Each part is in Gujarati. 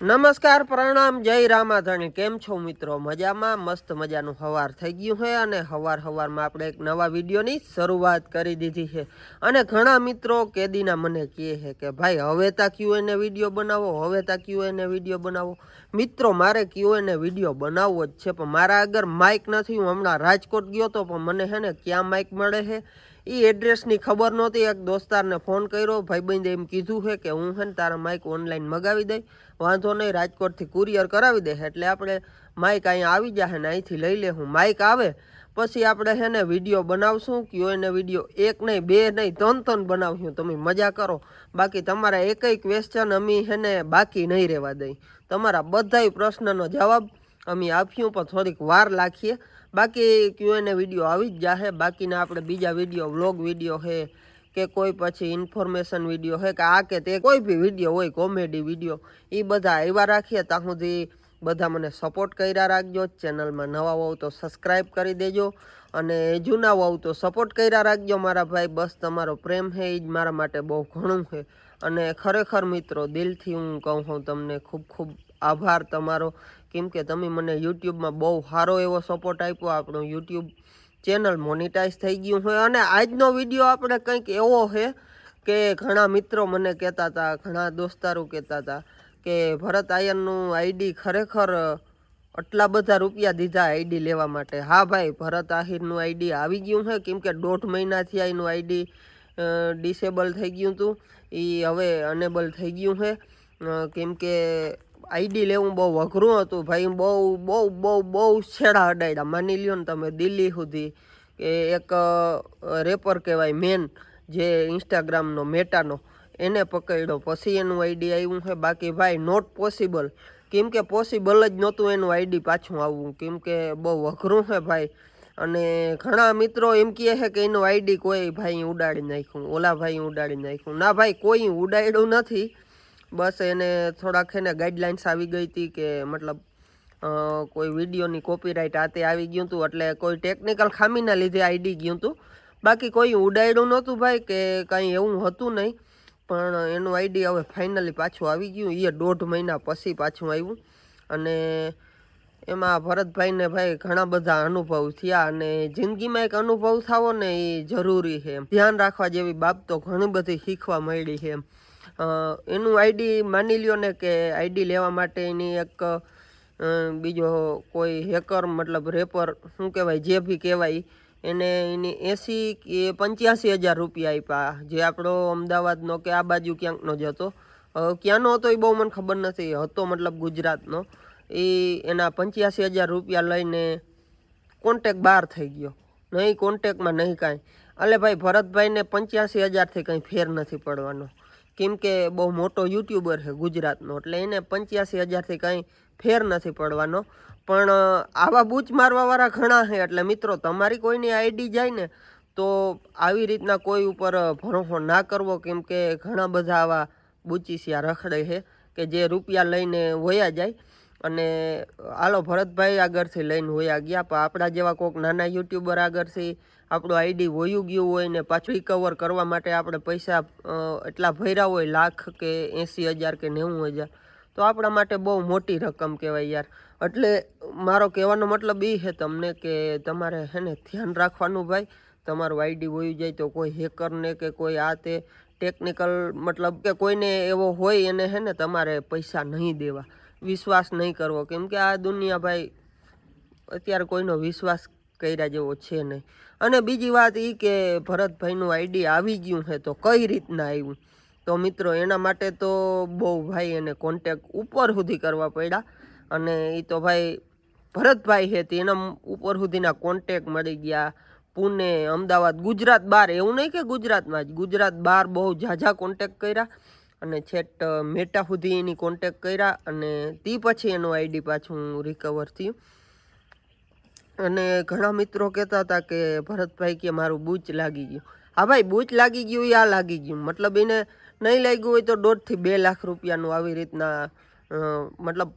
નમસ્કાર, પ્રણામ, જય રામાધણી। કેમ છો મિત્રો? મજામાં? મસ્ત મજાનું હવાર થઈ ગયું છે અને હવારમાં આપણે એક નવા વિડીયોની શરૂઆત કરી દીધી છે। અને ઘણા મિત્રો કેદીના મને કહે છે કે ભાઈ હવે તા ક્યુએને વિડીયો બનાવો, હવે તા ક્યુએને વિડીયો બનાવો। મિત્રો મારે ક્યુએને વિડીયો બનાવવો જ છે, પણ મારા આગળ માઇક નથી। હું હમણાં રાજકોટ ગયો તો, પણ મને છે ને ક્યાં માઇક મળે છે એ એડ્રેસની ખબર નહોતી। એક દોસ્તારને ફોન કર્યો, ભાઈબંધે એમ કીધું છે કે હું છે ને તારા માઇક ઓનલાઈન મગાવી દઈ, વાંધો નહીં, રાજકોટથી કુરિયર કરાવી દે એટલે આપણે માઇક અહીંયા આવી જશે ને અહીંથી લઈ લેશું। માઇક આવે પછી આપણે છે ને વિડીયો બનાવશું, ક્યુએને વિડીયો એક નહીં, બે નહીં, ત્રણ બનાવશું। તમે મજા કરો, બાકી તમારા એકય ક્વેશ્ચન અમે છે ને બાકી નહીં રહેવા દઈ। તમારા બધાય પ્રશ્નનો જવાબ અમે આપશું, પણ થોડીક વાર લાગીએ। બાકી ક્યુએને વિડીયો આવી જ જશે। બાકીના આપણે બીજા વિડીયો, વ્લોગ વિડીયો છે કે કોઈ પછી ઇન્ફોર્મેશન વિડીયો છે કે આ કે તે કોઈ બી વિડીયો હોય, કોમેડી વિડીયો, એ બધા આવ્યા રાખીએ। ત્યાં સુધી બધા મને સપોર્ટ કર્યા રાખજો। ચેનલમાં નવા હોવ તો સબસ્ક્રાઈબ કરી દેજો, અને જૂના હોવ તો સપોર્ટ કર્યા રાખજો મારા ભાઈ। બસ તમારો પ્રેમ છે એ જ મારા માટે બહુ ઘણું છે। અને ખરેખર મિત્રો દિલથી હું કહું છું તમને ખૂબ ખૂબ આભાર તમારો, કેમ કે તમે મને યુટ્યુબમાં બહુ સારો એવો સપોર્ટ આપ્યો। આપણું યુટ્યુબ ચેનલ મોનિટાઈઝ થઈ ગયું છે। અને આજનો વિડીયો આપણે કંઈક એવો છે કે ઘણા મિત્રો મને કહેતા હતા, ઘણા દોસ્તારો કહેતા હતા કે ભરત આયનનું આઈડી ખરેખર આટલા બધા રૂપિયા દીધા આઈડી લેવા માટે। હા ભાઈ, ભરત આહિરનું આઈડી આવી ગયું છે, કેમ કે 1.5 મહિનાથી એનું આઈડી ડિસેબલ થઈ ગયું હતું, એ હવે અનેબલ થઈ ગયું છે। કેમ કે આઈડી લેવું બહુ અઘરું હતું ભાઈ। બહુ બહુ બહુ બહુ છેડા અડાડ્યા, માની લ્યો ને તમે દિલ્હી સુધી, કે એક રેપર કહેવાય મેન, જે ઇન્સ્ટાગ્રામનો મેટાનો, એને પકડ્યો પછી એનું આઈડી આવ્યું છે। બાકી ભાઈ નોટ પોસિબલ, કેમ કે પોસિબલ જ નહોતું એનું આઈડી પાછું આવવું, કેમ કે બહુ અઘરું છે ભાઈ। અને ઘણા મિત્રો એમ કહે છે કે એનું આઈડી કોઈ ભાઈ ઉડાડી નાખ્યું, ઓલા ભાઈ ઉડાડી નાખ્યું। ના ભાઈ, કોઈ ઉડાડ્યું નથી, બસ એને થોડાક એને ગાઈડલાઇન્સ આવી ગઈ હતી કે મતલબ કોઈ વિડીયોની કોપીરાઇટ આતે આવી ગયું હતું, એટલે કોઈ ટેકનિકલ ખામીના લીધે આઈડી ગયું હતું। બાકી કોઈ ઉડાડ્યું નહોતું ભાઈ, કે કંઈ એવું હતું નહીં। પણ એનું આઈડી હવે ફાઇનલી પાછું આવી ગયું, એ 1.5 મહિના પછી પાછું આવ્યું। અને એમાં ભરતભાઈને ભાઈ ઘણા બધા અનુભવ થયા, અને જિંદગીમાં એક અનુભવ થવો ને એ જરૂરી છે। ધ્યાન રાખવા જેવી બાબતો ઘણી બધી શીખવા મળી છે। એનું આઈડી માની લ્યો ને કે આઈડી લેવા માટે એની એક બીજો કોઈ હેકર મતલબ રેપર શું કહેવાય, જે બી કહેવાય, એને એની 80 કે 85,000 રૂપિયા આપ્યા, જે આપણો અમદાવાદનો કે આ બાજુ ક્યાંકનો જ હતો। ક્યાંનો હતો એ બહુ મને ખબર નથી, હતો મતલબ ગુજરાતનો। એ એના 85,000 રૂપિયા લઈને કોન્ટેક બહાર થઈ ગયો, નહીં કોન્ટેકમાં નહીં કાંઈ। એટલે ભાઈ ભરતભાઈને 85,000થી કંઈ ફેર નથી પડવાનો, કેમ કે બહુ મોટો યુટ્યુબર છે ગુજરાતનો, એટલે એને 85,000થી કંઈ ફેર નથી પડવાનો। પણ આવા બૂચ મારવાવાળા ઘણા છે, એટલે મિત્રો તમારી કોઈની આઈડી જાય ને તો આવી રીતના કોઈ ઉપર ભરોસો ના કરવો, કેમ કે ઘણા બધા આવા બૂચીસિયા રખડે છે કે જે રૂપિયા લઈને વયા જાય। અને હાલો ભરતભાઈ આગળથી લઈને વયા ગયા, પણ આપણા જેવા કોઈક નાના યુટ્યુબર આગળથી આપણું આઈડી વયું ગયું હોય ને પાછું રિકવર કરવા માટે આપણે પૈસા એટલા ભર્યા હોય, લાખ કે 80,000 કે 90,000, તો આપણા માટે બહુ મોટી રકમ કહેવાય યાર। એટલે મારો કહેવાનો મતલબ એ છે તમને કે તમારે છે ને ધ્યાન રાખવાનું ભાઈ। તમારું આઈડી વયું જાય તો કોઈ હેકરને કે કોઈ આ તે ટેકનિકલ મતલબ કે કોઈને એવો હોય એને છે ને તમારે પૈસા નહીં દેવા, વિશ્વાસ નહીં કરવો, કેમ કે આ દુનિયા ભાઈ અત્યારે કોઈનો વિશ્વાસ કર્યા જેવો છે નહીં। અને બીજી વાત એ કે ભરતભાઈનું આઈડી આવી ગયું છે તો કઈ રીતના આવ્યું, તો મિત્રો એના માટે તો બહુ ભાઈ એને કોન્ટેક ઉપર સુધી કરવા પડ્યા। અને એ તો ભાઈ ભરતભાઈ છે તે એના ઉપર સુધીના કોન્ટેક મળી ગયા, પુણે, અમદાવાદ, ગુજરાત બહાર, એવું નહીં કે ગુજરાતમાં જ, ગુજરાત બહાર બહુ ઝાઝા કોન્ટેક કર્યા, અને છેટ મેટા સુધી એની કોન્ટેક કર્યા, અને તે પછી એનું આઈડી પાછું રિકવર થયું। અને ઘણા મિત્રો કહેતા હતા કે ભરતભાઈ કે મારું બૂચ લાગી ગયું। હા ભાઈ, બૂચ લાગી ગયું એ આ લાગી ગયું, મતલબ એને નહીં લાગ્યું હોય તો 1.5 થી 2 લાખ રૂપિયાનું આવી રીતના મતલબ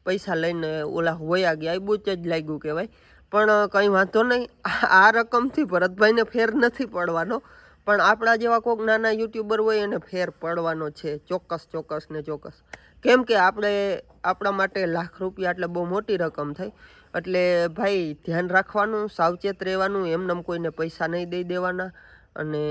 પૈસા લઈને ઓલા વયા ગયા, એ બૂચ જ લાગ્યું કહેવાય। પણ કંઈ વાંધો નહીં, આ રકમથી ભરતભાઈને ફેર નથી પડવાનો, પણ આપણા જેવા કોઈક નાના યુટ્યુબર હોય એને ફેર પડવાનો છે, ચોક્કસ ને ચોક્કસ। કેમ કે આપણે આપણા માટે લાખ રૂપિયા એટલે બહુ મોટી રકમ થઈ. એટલે ભાઈ ધ્યાન રાખવાનું, સાવચેત રહેવાનું, એમનેમ કોઈને પૈસા નહીં દઈ દેવાના અને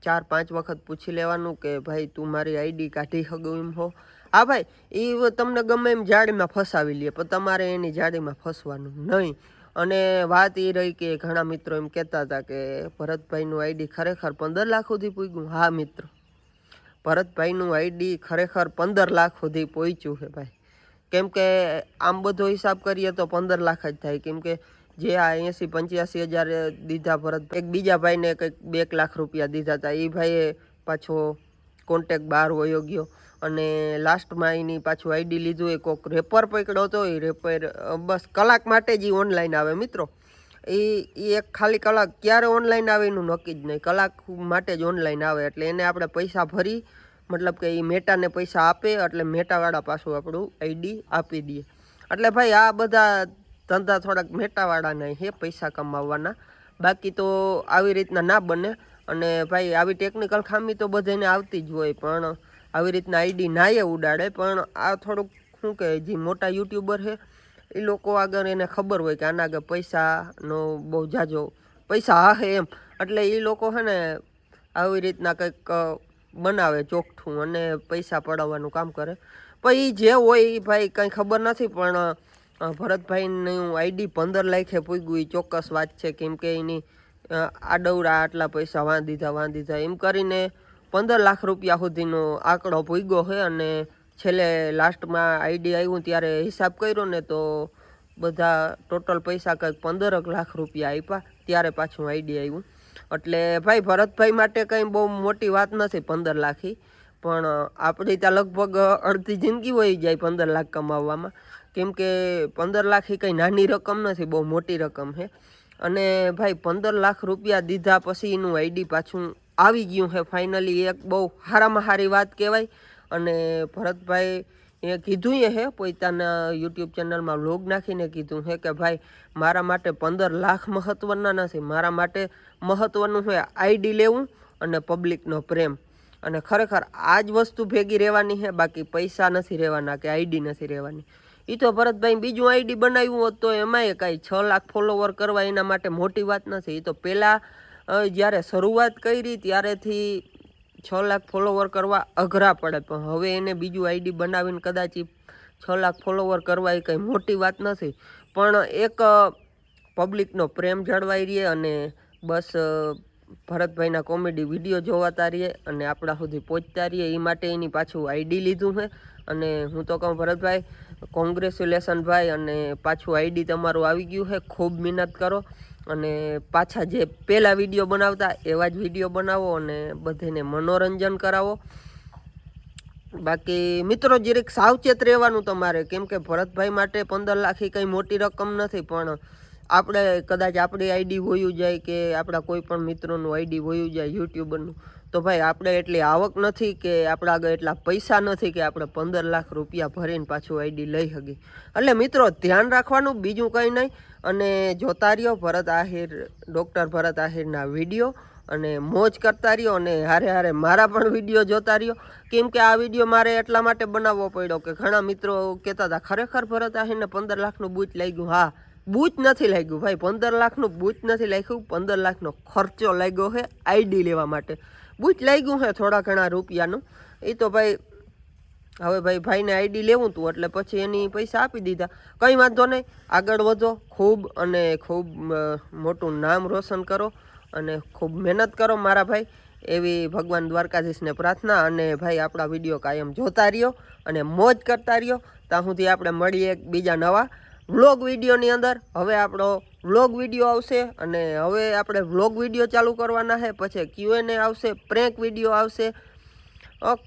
4-5 વખત પૂછી લેવાનું કે ભાઈ તું મારી આઈડી કાઢી શકું એમ હો. હા ભાઈ, એ તમને ગમે એમ જાળીમાં ફસાવી લે, પણ તમારે એની જાળીમાં ફસવાનું નહીં. અને વાત એ રહી કે ઘણા મિત્રો એમ કહેતા હતા કે ભરતભાઈનું આઈડી ખરેખર 15 લાખ સુધી પૂગ્યું. હા મિત્રો, ભરતભાઈનું આઈડી ખરેખર 15 લાખ સુધી પહોંચ્યું છે ભાઈ. કેમ કે આમ બધો હિસાબ કરીએ તો 15 લાખ જ થાય. કેમ કે જે આ 80-85 હજાર દીધા ભરત, એક બીજા ભાઈને કંઈક 2 લાખ રૂપિયા દીધા હતા. એ ભાઈએ પાછો કોન્ટેક્ટ બહાર વયો ગયો અને લાસ્ટમાં એની પાછું આઈડી લીધું. એ કોઈક રેપર પકડ્યો હતો. એ રેપર બસ કલાક માટે જ ઓનલાઈન આવે મિત્રો. એ એક ખાલી કલાક ક્યારે ઓનલાઈન આવે એનું નક્કી જ નહીં, કલાક માટે જ ઓનલાઈન આવે. એટલે એને આપણે પૈસા ભરી, મતલબ કે એ મેટાને પૈસા આપે એટલે મેટાવાળા પાછું આપણું આઈડી આપી દે. એટલે ભાઈ આ બધા ધંધા થોડાક મેટાવાળાના છે, પૈસા કમાવવાના. બાકી તો આવી રીતના ના બને. અને ભાઈ આવી ટેકનિકલ ખામી તો બધાને આવતી જ હોય, પણ આવી રીતના આઈડી નાએ ઉડાડે. પણ આ થોડુંક શું કહે, જે મોટા યુટ્યુબર છે એ લોકો આગળ એને ખબર હોય કે આના આગળ પૈસાનો બહુ જાજો પૈસા હે એમ. એટલે એ લોકો છે ને આવી રીતના કંઈક બનાવે ચોખ્ઠું અને પૈસા પડાવવાનું કામ કરે. પણ એ જે હોય એ ભાઈ કંઈ ખબર નથી. પણ ભરતભાઈનું આઈડી 15 લાખે પૂગ્યું એ ચોક્કસ વાત છે. કેમ કે એની આડવડા આટલા પૈસા વાંધીધા એમ કરીને 15 લાખ રૂપિયા સુધીનો આંકડો પૂગ્યો છે. અને છેલ્લે લાસ્ટમાં આઈડી આવ્યું ત્યારે હિસાબ કર્યો ને તો બધા ટોટલ પૈસા કંઈક 15 લાખ રૂપિયા આપ્યા, ત્યારે પાછું આઈડી આવ્યું. એટલે ભાઈ ભરતભાઈ માટે કંઈ બહુ મોટી વાત નથી 15 લાખી. પણ આપણી ત્યાં લગભગ અડધી જિંદગી વહી જાય 15 લાખ કમાવવામાં. કેમ કે 15 લાખ એ કંઈ નાની રકમ નથી, બહુ મોટી રકમ છે. અને ભાઈ 15 લાખ રૂપિયા દીધા પછી એનું આઈડી પાછું આવી ગયું છે ફાઇનલી. એક બહુ સારામાં સારી વાત કહેવાય. અને ભરતભાઈ એ કીધું છે પોતાના યુટ્યુબ ચેનલમાં વ્લોગ નાખીને કીધું છે કે ભાઈ મારા માટે 15 લાખ મહત્ત્વના નથી, મારા માટે મહત્ત્વનું છે આઈડી લેવું અને પબ્લિકનો પ્રેમ. અને ખરેખર આ જ વસ્તુ ભેગી રહેવાની છે, બાકી પૈસા નથી રહેવાના કે આઈડી નથી રહેવાની. એ તો ભરતભાઈ બીજું આઈડી બનાવ્યું હોત તો એમાંય કાંઈ 6 લાખ ફોલોવર કરવા એના માટે મોટી વાત નથી. એ તો પહેલાં જ્યારે શરૂઆત કરી ત્યારેથી 6 લાખ ફોલોવર કરવા અઘરા પડે. પણ હવે એને બીજું આઈડી બનાવીને કદાચ 6 લાખ ફોલોવર કરવા એ કંઈ મોટી વાત નથી. પણ એક પબ્લિકનો પ્રેમ જળવાઈ રહે અને બસ ભરતભાઈના કોમેડી વિડીયો જોવાતા રહીએ અને આપણા સુધી પહોંચતા રહીએ, એ માટે એની પાછું આઈડી લીધું છે. અને હું તો કહું ભરતભાઈ કોંગ્રેચ્યુલેશન ભાઈ. અને પાછું આઈડી તમારું આવી ગયું છે. ખૂબ મહેનત કરો અને પાછા જે પહેલાં વિડીયો બનાવતા એવા જ વિડીયો બનાવો અને બધાને મનોરંજન કરાવો. બાકી મિત્રો જરીક સાવચેત રહેવાનું તમારે. કેમ કે ભરતભાઈ માટે 15 લાખ એ કંઈ મોટી રકમ નથી. પણ આપણે કદાચ આપણી આઈડી વયું જાય કે આપણા કોઈ પણ મિત્રોનું આઈડી વયું જાય યુટ્યુબરનું, તો ભાઈ આપણે એટલી આવક નથી કે આપણા આગળ એટલા પૈસા નથી કે આપણે 15 લાખ રૂપિયા ભરીને પાછું આઈડી લઈ શકીએ. એટલે મિત્રો ધ્યાન રાખવાનું, બીજું કંઈ નહીં. અને જોતા રહ્યો ભરત આહિર, ડૉક્ટર ભરત આહિરના વિડીયો અને મોજ કરતા રહ્યો. અને હારે હારે મારા પણ વિડીયો જોતા રહ્યો. કેમ કે આ વિડીયો મારે એટલા માટે બનાવવો પડ્યો કે ઘણા મિત્રો કહેતા હતા ખરેખર ભરત આહિરને 15 લાખનું બૂચ લાગ્યું. હા, બૂચ નથી લાગ્યું ભાઈ, 15 લાખનું બૂચ નથી લાગ્યું. 15 લાખનો ખર્ચો લાગ્યો છે આઈડી લેવા માટે. બૂચ લાગ્યું છે થોડા ઘણા રૂપિયાનું. એ તો ભાઈ હવે ભાઈને આઈડી લેવું હતું એટલે પછી એની પૈસા આપી દીધા. કંઈ વાંધો નહીં, આગળ વધો, ખૂબ અને ખૂબ મોટું નામ રોશન કરો અને ખૂબ મહેનત કરો મારા ભાઈ, એવી ભગવાન દ્વારકાધીશને પ્રાર્થના. અને ભાઈ આપણા વિડીયો કાયમ જોતા રહ્યો અને મોજ કરતા રહ્યો. ત્યાં સુધી આપણે મળીએ એક બીજા નવા વ્લોગ વિડીયોની અંદર. હવે આપણો વ્લોગ વિડીયો આવશે અને હવે આપણે વ્લોગ વિડીયો ચાલુ કરવાના છે. પછી Q&A આવશે, પ્રેન્ક વિડીયો આવશે,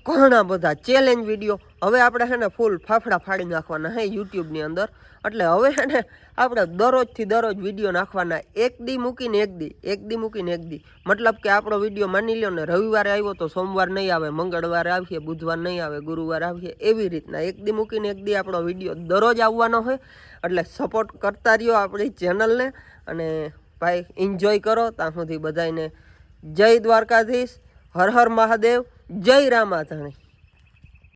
ઘણા બધા ચેલેન્જ વિડીયો. હવે આપણે છે ને ફૂલ ફાફડા ફાડી નાખવાના છે યુટ્યુબની અંદર. એટલે હવે છે ને આપણે દરરોજથી દરરોજ વિડીયો નાખવાના. એક દી મૂકીને એક દી. મતલબ કે આપણો વિડીયો માની લો ને રવિવારે આવ્યો તો સોમવાર નહીં આવે, મંગળવારે આવીએ, બુધવાર નહીં આવે, ગુરુવાર આવીએ, એવી રીતના એક દી મૂકીને એક દી આપણો વિડીયો દરરોજ આવવાનો હોય. એટલે સપોર્ટ કરતા રહ્યો આપણી ચેનલને અને ભાઈ એન્જોય કરો. ત્યાં સુધી બધાને જય દ્વારકાધીશ, હર હર મહાદેવ, જય રામાધણી.